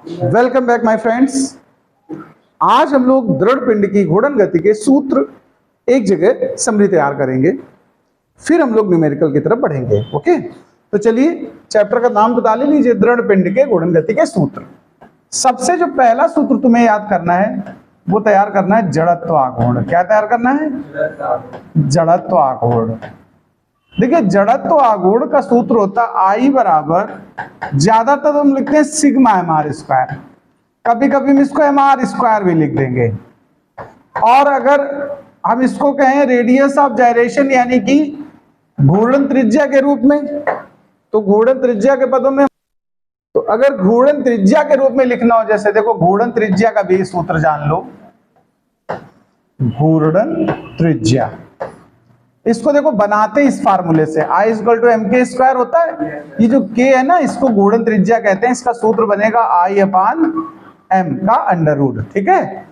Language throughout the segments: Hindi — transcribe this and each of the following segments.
Welcome back my friends. आज हम लोग दृढ़ पिंड की घूर्णन गति के सूत्र एक जगह समरी तैयार करेंगे, फिर हम लोग न्यूमेरिकल की तरफ बढ़ेंगे। ओके, तो चलिए चैप्टर का नाम बता लीजिए, दृढ़ पिंड के घूर्णन गति के सूत्र। सबसे जो पहला सूत्र तुम्हें याद करना है वो तैयार करना है जड़त्व आघूर्ण। क्या तैयार करना है? जड़त्व आघूर्ण। देखिए जड़त्व आघूर्ण का सूत्र होता है आई बराबर, ज्यादातर हम लिखते हैं सिग्मा एम आर स्क्वायर, कभी कभी हम इसको एम आर स्क्वायर भी लिख देंगे। और अगर हम इसको कहें रेडियस ऑफ जायरेशन यानी कि घूर्णन त्रिज्या के रूप में, तो घूर्णन त्रिज्या के पदों में, तो अगर घूर्णन त्रिज्या के रूप में लिखना हो, जैसे देखो घूर्णन त्रिज्या का भी सूत्र जान लो, घूर्णन त्रिज्या, इसको देखो बनाते इस फार्मूले से, I इक्वल टू एम के स्क्वायर होता है। ये जो k है ना, इसको घूर्णन त्रिज्या कहते हैं। इसका सूत्र बनेगा I अपान m का अंडर रूट। ठीक है,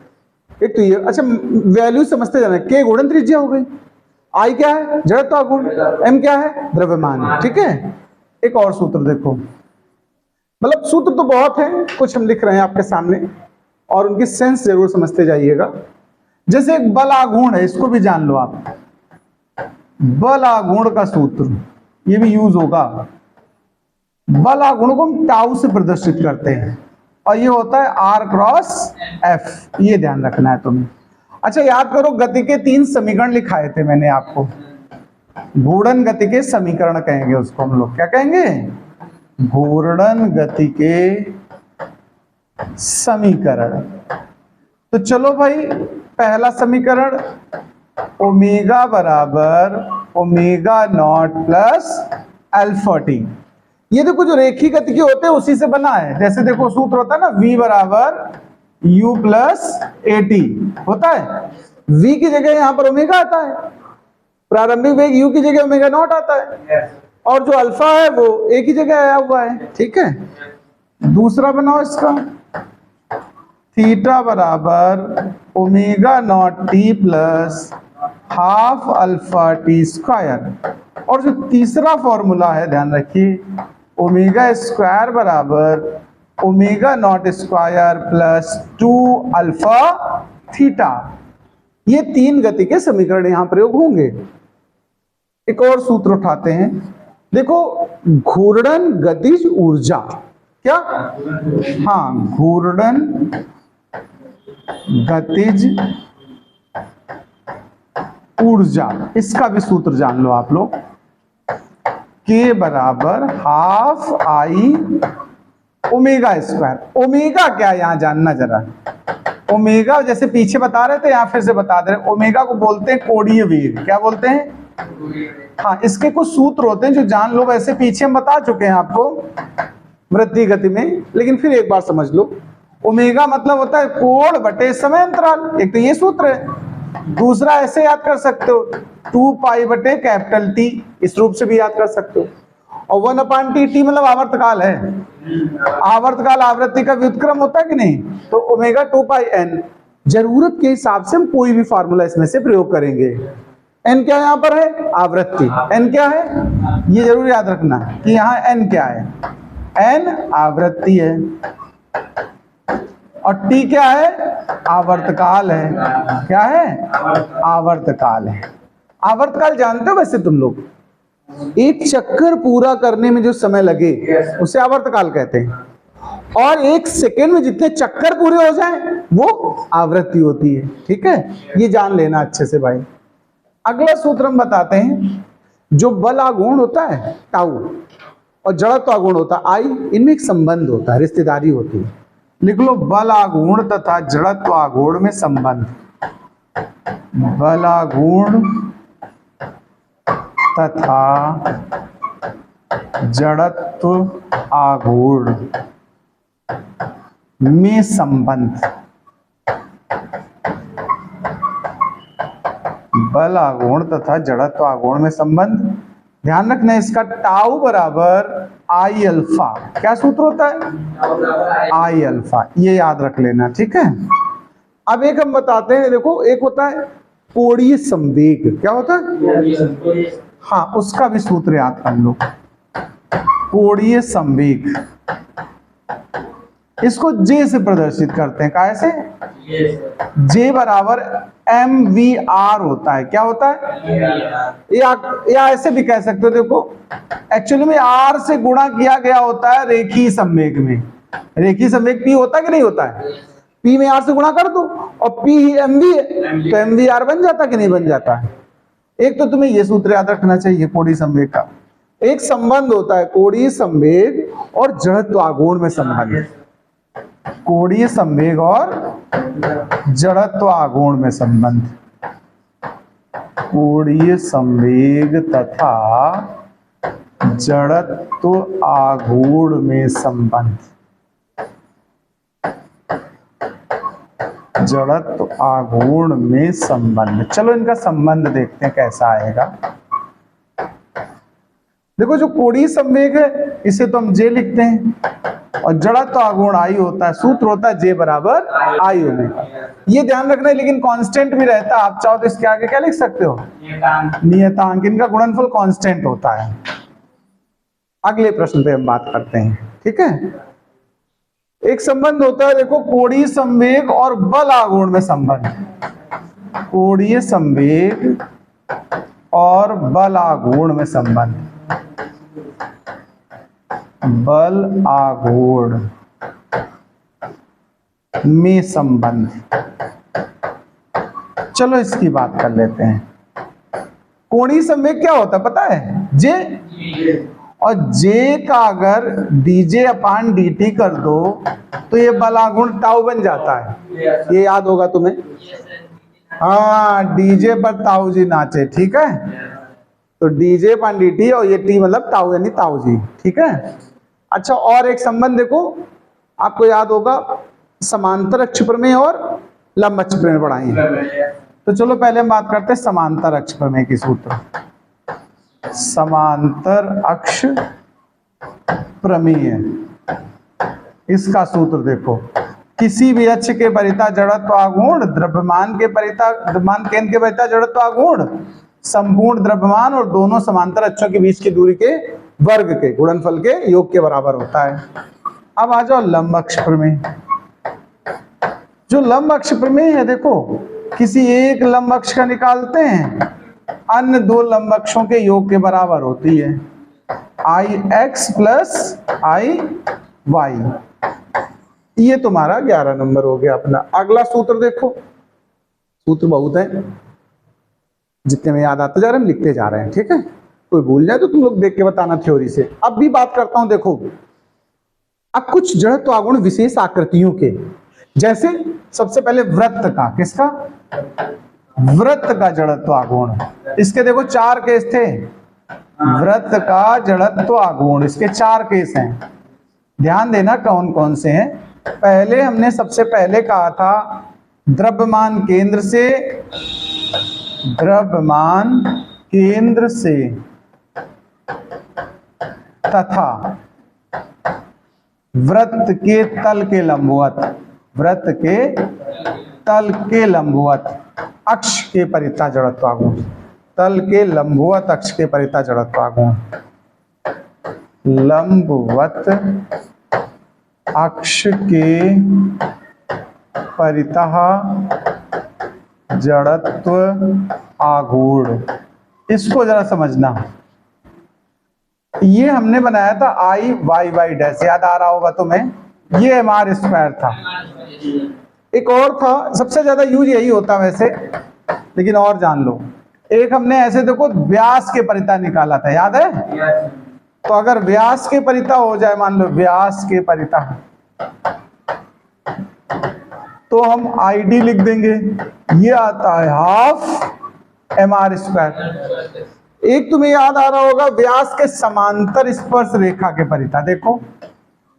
एक तो ये, अच्छा वैल्यू समझते जाना, k घूर्णन त्रिज्या हो गई, I क्या है? जड़त्व आघूर्ण, m क्या है? द्रव्यमान। ठीक है, एक और सूत्र देखो, मतलब सूत्र तो बहुत है, कुछ हम लिख रहे हैं आपके सामने और उनकी सेंस जरूर समझते जाइएगा। जैसे एक बल आघूर्ण है, इसको भी जान लो आप, बल आघूर्ण का सूत्र ये भी यूज होगा। बल आघूर्ण को हम टाउ से प्रदर्शित करते हैं और ये होता है आर क्रॉस एफ, ये ध्यान रखना है तुम्हें। अच्छा याद करो, गति के 3 समीकरण लिखाए थे मैंने आपको, घूर्णन गति के समीकरण कहेंगे उसको हम लोग। क्या कहेंगे? घूर्णन गति के समीकरण। तो चलो भाई, पहला समीकरण ओमेगा बराबर omega naught plus alpha T. ये देखो जो रेखी गति के होते हैं उसी से बना है। जैसे देखो सूत्र होता है ना, v बराबर u प्लस ए टी होता है। v की जगह यहां पर ओमेगा आता है, प्रारंभिक वेग u की जगह ओमेगा नॉट आता है, और जो अल्फा है वो a की जगह आया हुआ है। ठीक है, दूसरा बनाओ इसका, थीटा बराबर omega naught T plus half alpha T square. और जो तीसरा फॉर्मूला है ध्यान रखिए, ओमेगा स्क्वायर बराबर omega naught square plus 2 alpha theta. ये 3 गति के समीकरण यहां प्रयोग होंगे। एक और सूत्र उठाते हैं, देखो घूर्णन गतिज ऊर्जा। क्या? हाँ, घूर्णन गतिज ऊर्जा, इसका भी सूत्र जान लो आप लोग, k बराबर half I omega square. Omega क्या यहां जानना जरा, ओमेगा जैसे पीछे बता रहे थे यहां फिर से बता दे रहे, ओमेगा को बोलते हैं कोणीय वेग। क्या बोलते हैं? हाँ, इसके कुछ सूत्र होते हैं जो जान लो, वैसे पीछे हम बता चुके हैं आपको वृत्तीय गति में, लेकिन फिर एक बार समझ लो। ओमेगा मतलब होता है कोण बटे समय अंतराल, एक तो ये सूत्र है। दूसरा ऐसे याद कर सकते हो, 2 पाई बटे कैपिटल टी, इस रूप से भी याद कर सकते हो। और 1 अपान टी, टी मतलब आवर्तकाल है, आवर्तकाल आवृत्ति का व्युत्क्रम होता है कि नहीं, तो ओमेगा 2 पाई एन। जरूरत के हिसाब से हम कोई भी फार्मूला इसमें से प्रयोग करेंगे। एन क्या यहाँ पर है? आवृत्ति। एन क्या है? ये जरूर याद रखना कि यहाँ एन क्या है, एन आवृत्ति है, और टी क्या है? आवर्तकाल है। क्या है? आवर्तकाल है। आवर्तकाल जानते हो वैसे तुम लोग, एक चक्कर पूरा करने में जो समय लगे उसे आवर्तकाल कहते हैं, और 1 सेकेंड में जितने चक्कर पूरे हो जाएं वो आवृत्ति होती है। ठीक है, ये जान लेना अच्छे से भाई। अगला सूत्र हम बताते हैं, जो बल आघूर्ण होता है टाउ और जड़त्व आघूर्ण होता है आई, इनमें एक संबंध होता है, रिश्तेदारी होती है। लिख लो, बल आघूर्ण तथा जड़त्व आघूर्ण में संबंध। बल आघूर्ण तथा जड़त्व आघूर्ण में संबंध। बल आघूर्ण तथा जड़त्व आघूर्ण में संबंध, ध्यान रखना इसका, टाउ बराबर आई अल्फा। क्या सूत्र होता है? आई अल्फा, ये याद रख लेना। ठीक है, अब एक हम बताते हैं, देखो एक होता है कोणीय संवेग। क्या होता है? हाँ, उसका भी सूत्र याद कर लो, कोणीय संवेग। इसको जे से प्रदर्शित करते हैं। कैसे? जे बराबर MVR होता है। क्या होता है? या ऐसे भी कह सकते हो, देखो एक्चुअली में R से गुणा किया गया होता है रेखीय संवेग में। रेखीय संवेग P होता है कि नहीं होता है? P में R से गुणा कर दो और P ही MV है, तो MVR बन जाता कि नहीं बन जाता है? एक तो तुम्हें ये सूत्र याद रखना चाहिए कोणीय संवेग का। एक संबंध होता है कोणीय संवेग और जड़त्व आघूर्ण में संबंध। कोणीय संवेग और जड़त्व आघूर्ण में संबंध। कोणीय संवेग तथा जड़त्व आघूर्ण में संबंध। जड़त्व आघूर्ण में संबंध। चलो इनका संबंध देखते हैं कैसा आएगा। देखो जो कोणीय संवेग है इसे तो हम जे लिखते हैं और जड़त्व आघूर्ण आई होता है। सूत्र होता है जे बराबर आई ओमेगा। ये ध्यान रखना है, लेकिन कांस्टेंट भी रहता है। आप चाहो तो इसके आगे क्या लिख सकते हो? नियतांक। इनका गुणनफल कांस्टेंट होता है। अगले प्रश्न पे हम बात करते हैं, ठीक है। एक संबंध होता है, देखो कोणीय संवेग और बल आघूर्ण में संबंध। कोणीय संवेग और बल आघूर्ण में संबंध। बल आघूर्ण में संबंध। चलो इसकी बात कर लेते हैं। कोणीय संवेग क्या होता है पता है? जे। और जे का अगर dj अपान dt कर दो तो ये बल आघूर्ण टाउ बन जाता है। ये याद होगा तुम्हें। हाँ, dj पर ताऊ जी नाचे, ठीक है। तो dj अपान dt और ये t मतलब टाउ यानी ताऊ जी, ठीक है। अच्छा, और एक संबंध देखो, आपको याद होगा समांतर अक्ष प्रमेय और लंब अक्ष प्रमेय पढ़ाएंगे। तो चलो पहले हम बात करते हैं समांतर अक्ष प्रमेय की सूत्र। समांतर अक्ष प्रमेय, इसका सूत्र देखो। किसी भी अक्ष के परिता जड़त्व आघूर्ण, द्रव्यमान के परिता, द्रव्यमान केंद्र के परिता जड़त्व आघूर्ण, संपूर्ण द्रव्यमान और दोनों समांतर अक्षों के बीच की दूरी के वर्ग के गुणनफल के योग के बराबर होता है। अब आ जाओ लंब अक्ष प्रमेय। जो लंब अक्ष प्रमेय है, देखो किसी एक लंब अक्ष का निकालते हैं, अन्य दो लंब अक्षों के योग के बराबर होती है। IX plus IY। ये तुम्हारा 11 नंबर हो गया अपना। अगला सूत्र देखो, सूत्र बहुत है, जितने में याद आते जा रहे हैं हम लिखते जा रहे हैं, ठीक है। कोई भूल जाए तो तुम लोग देख के बताना थ्योरी से। अब भी बात करता हूं, देखो अब कुछ जड़त्व आघूर्ण विशेष आकृतियों के, जैसे सबसे पहले वृत्त का। किसका? वृत्त का जड़त्व आघूर्ण। इसके देखो 4 केस थे। वृत्त का जड़त्व आघूर्ण, इसके 4 केस हैं। ध्यान देना कौन कौन से हैं। पहले हमने सबसे पहले कहा था द्रव्यमान केंद्र से, द्रव्यमान केंद्र से तथा वृत्त के तल के लंबवत, वृत्त के तल के लंबवत अक्ष के परिता जड़त्व आघूर्ण। तल के लंबवत अक्ष के परिता जड़त्व आघूर्ण। लंबवत अक्ष के परितः जड़त्व आघूर्ण। इसको जरा समझना। ये हमने बनाया था IYY डैश, याद आ रहा होगा तुम्हें। ये MR स्क्वायर था। एक और था, सबसे ज्यादा यूज यही होता वैसे, लेकिन और जान लो। एक हमने ऐसे देखो व्यास के परिता निकाला था, याद है? तो अगर व्यास के परिता हो जाए, मान लो व्यास के परिता, तो हम ID लिख देंगे। ये आता है हाफ MR स्क्वायर। एक तुम्हें याद आ रहा होगा व्यास के समांतर स्पर्श रेखा के परिता। देखो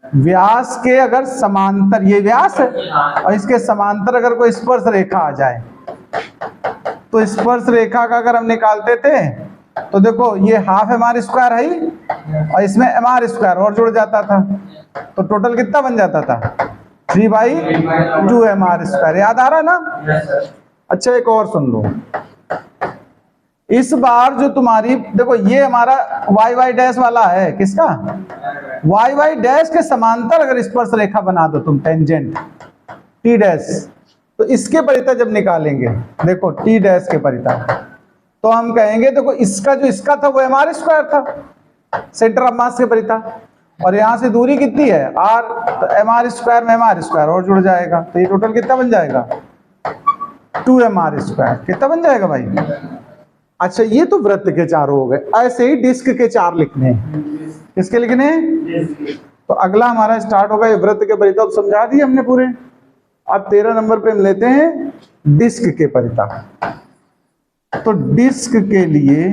व्यास के अगर समांतर, ये व्यास है और इसके समांतर अगर कोई स्पर्श रेखा आ जाए, तो स्पर्श रेखा का अगर हम निकालते थे तो देखो ये हाफ MR स्क्वायर है और इसमें MR स्क्वायर और जुड़ जाता था, तो टोटल कितना बन जाता था? 3/2 MR स्क्वायर। याद आ रहा है ना? अच्छा, एक और सुन लो। इस बार जो तुम्हारी देखो ये हमारा वाई वाई डैश वाला है, किसका? वाई वाई डैश के समांतर अगर स्पर्श रेखा बना दो तुम, टेंजेंट टी डैश, तो इसके परिता जब निकालेंगे, देखो टी डैश के परिता, तो हम कहेंगे देखो इसका जो इसका था वो एमआर स्क्वायर था, सेंटर ऑफ मास के परिता, और यहां से दूरी कितनी है आर, तो एमआर स्क्वायर में एमआर स्क्वायर और जुड़ जाएगा, तो ये टोटल कितना बन जाएगा 2mr स्क्वायर। कितना बन जाएगा भाई? अच्छा ये तो वृत्त के चारों हो गए, ऐसे ही डिस्क के 4 लिखने हैं। किसके लिखने हैं? तो अगला हमारा स्टार्ट होगा ये वृत्त के परिता, समझा दिए हमने पूरे। अब 13 नंबर पे हम लेते हैं डिस्क के परिता। तो डिस्क के लिए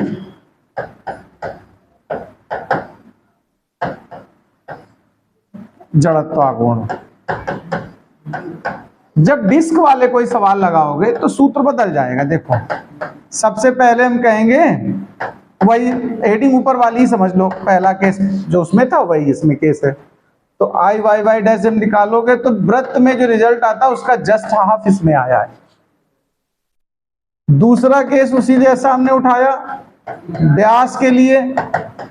जड़त्वाकोण, जब डिस्क वाले कोई सवाल लगाओगे तो सूत्र बदल जाएगा। देखो सबसे पहले हम कहेंगे वही हेडिंग ऊपर वाली ही समझ लो, पहला केस जो उसमें था वही इसमें केस है। तो आई वाई वाई डैश जब निकालोगे तो वृत्त में जो रिजल्ट आता है उसका जस्ट हाफ इसमें आया है। दूसरा केस उसी जैसा हमने उठाया व्यास के लिए,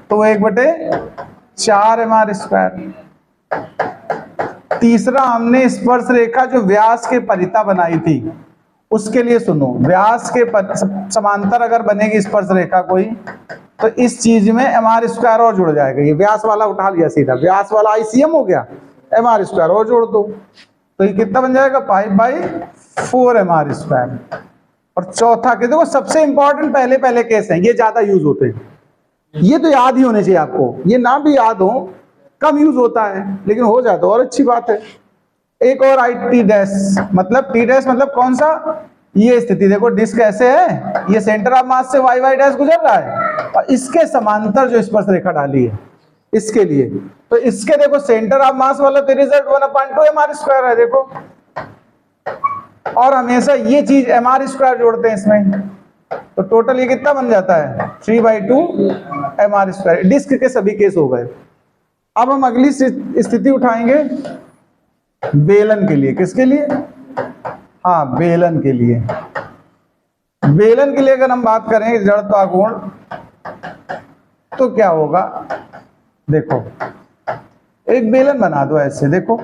तो 1/4 mr स्क्वायर। तीसरा हमने स्पर्श रेखा जो व्यास के परिता बनाई थी उसके लिए, सुनो व्यास के समांतर अगर बनेगी स्पर्श रेखा कोई, तो इस चीज में mr स्क्वायर और जुड़ जाएगा। ये व्यास वाला उठा लिया सीधा, व्यास वाला ICM हो गया, mr स्क्वायर और जोड़ दो, तो ये कितना बन जाएगा 5/4 mr स्क्वायर। और चौथा के देखो सबसे इंपॉर्टेंट पहले केस है, ये ज्यादा यूज होते हैं, ये तो याद ही होने चाहिए आपको, ये ना भी याद हो कम यूज होता है लेकिन हो जाए तो और अच्छी बात है। एक और आई टी डैश, मतलब टी डैश मतलब कौन सा, ये स्थिति देखो डिस्क ऐसे है, ये सेंटर ऑफ मास से वाई वाई डैश गुजर रहा है और इसके समांतर जो स्पर्श रेखा डाली है इसके लिए, तो इसके देखो सेंटर ऑफ मास वाला तो रिजल्ट 1/2 mr स्क्वायर है। देखो और हमेशा ये चीज mr स्क्वायर जोड़ते हैं इसमें, तो टोटल ये कितना बन जाता है 3/2 mr स्क्वायर। डिस्क के सभी केस हो गए। अब हम अगली स्थिति उठाएंगे बेलन के लिए। किसके लिए? हाँ बेलन के लिए। बेलन के लिए अगर हम बात करें जड़त्वाकोण तो क्या होगा, देखो एक बेलन बना दो ऐसे, देखो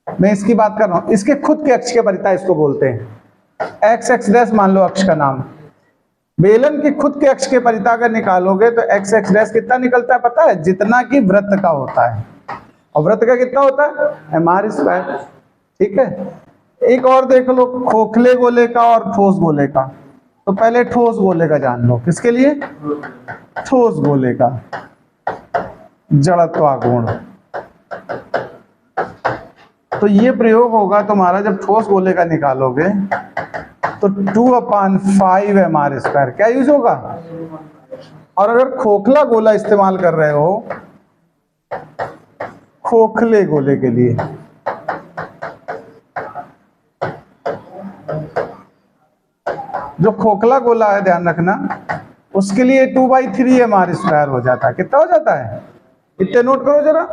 मैं इसकी बात कर रहा हूं, इसके खुद के अक्ष के परिता इसको बोलते हैं, एक्स एक्स डैश मान लो अक्ष का नाम। बेलन के खुद के अक्ष के परिता अगर निकालोगे तो एक्स एक्स डैश कितना निकलता है पता है? जितना कि वृत्त का होता है, और वृत्त का कितना होता है mr स्क्वायर। ठीक है, एक और देख लो खोखले गोले का और ठोस गोले का। तो पहले ठोस गोले का जान लो। किसके लिए? ठोस गोले का जड़त्वाकोण। तो ये प्रयोग होगा तुम्हारा जब ठोस गोले का निकालोगे तो 2/5 mr स्क्वायर क्या यूज होगा। और अगर खोखला गोला इस्तेमाल कर रहे हो, खोखले गोले के लिए, जो खोखला गोला है ध्यान रखना, उसके लिए 2/3 mr स्क्वायर हो जाता है। कितना हो जाता है? इतने नोट करो जरा।